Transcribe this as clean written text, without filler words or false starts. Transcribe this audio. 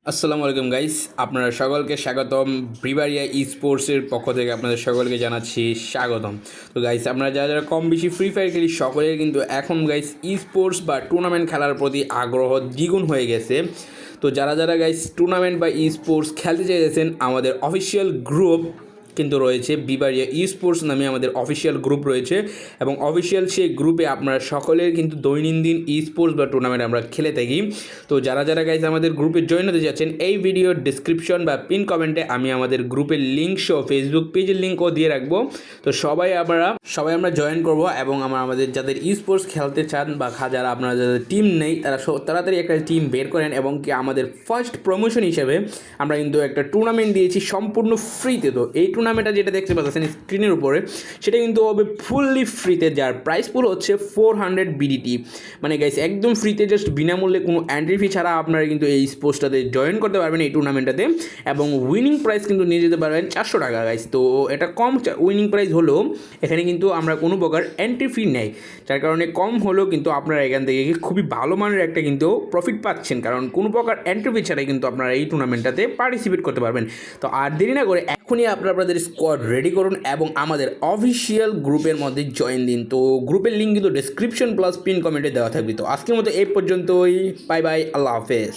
আসসালামু আলাইকুম গাইস, আপনারা সকলকে স্বাগতম। ব্রিভারিয়া ই স্পোর্টসের পক্ষ থেকে আপনাদের সকলকে জানাচ্ছি স্বাগতম। তো গাইস, আপনারা যারা যারা কম বেশি ফ্রি ফায়ার খেলি সকলের কিন্তু এখন গাইস ই স্পোর্টস বা টুর্নামেন্ট খেলার প্রতি আগ্রহ দ্বিগুণ হয়ে গেছে। তো যারা যারা গাইস টুর্নামেন্ট বা ই স্পোর্টস খেলতে চাইছেন, আমাদের অফিসিয়াল গ্রুপ কিন্তু রয়েছে। বিবারিয়া ই স্পোর্টস নামে আমাদের অফিসিয়াল গ্রুপ রয়েছে এবং অফিসিয়াল সেই গ্রুপে আপনারা সকলের কিন্তু দৈনন্দিন ই স্পোর্টস বা টুর্নামেন্ট আমরা খেলে থাকি। তো যারা যারা গাইজ আমাদের গ্রুপে জয়েন হতে যাচ্ছেন, এই ভিডিওর ডিসক্রিপশন বা পিন কমেন্টে আমি আমাদের গ্রুপের লিঙ্ক সহ ফেসবুক পেজের লিঙ্কও দিয়ে রাখবো। তো সবাই আমরা জয়েন করব এবং আমাদের যাদের ই স্পোর্টস খেলতে চান বা যারা আপনারা যাদের টিম নেই তারা তাড়াতাড়ি একটা টিম বের করেন এবং কি আমাদের ফার্স্ট প্রমোশন হিসেবে আমরা কিন্তু একটা টুর্নামেন্ট দিয়েছি সম্পূর্ণ ফ্রিতে। তো এই টুর্নামেন্টটা যেটা দেখতে পাচ্ছেন স্ক্রিনের উপরে, সেটা কিন্তু হবে ফুললি ফ্রিতে, যার প্রাইস পুল হচ্ছে 400 বিডিটি। মানে গাইস একদম ফ্রিতে, জাস্ট বিনামূল্যে, কোনো এন্ট্রি ফি ছাড়া আপনারা কিন্তু এই স্পোর্টসটাতে জয়েন করতে পারবেন এই টুর্নামেন্টটাতে, এবং উইনিং প্রাইস কিন্তু নিয়ে যেতে পারবেন 400 টাকা গাইস। তো এটা কম উইনিং প্রাইস হলেও এখানে কিন্তু আমরা কোনো প্রকার এন্ট্রি ফি নেই, যার কারণে কম হলেও কিন্তু আপনারা এখান থেকে খুবই ভালো মানের একটা কিন্তু প্রফিট পাচ্ছেন, কারণ কোনো প্রকার এন্ট্রি ফি ছাড়াই কিন্তু আপনারা এই টুর্নামেন্টটাতে পার্টিসিপেট করতে পারবেন। তো আর দেরি না করে এখনই আপনাদের স্কোয়াড রেডি করুন এবং আমাদের অফিসিয়াল গ্রুপের মধ্যে জয়েন দিন। তো গ্রুপের লিঙ্ক কিন্তু ডেসক্রিপশন প্লাস পিন কমেন্টে দেওয়া থাকবে। তো আজকের মতো এই পর্যন্তই, বাই বাই, আল্লাহ হাফেজ।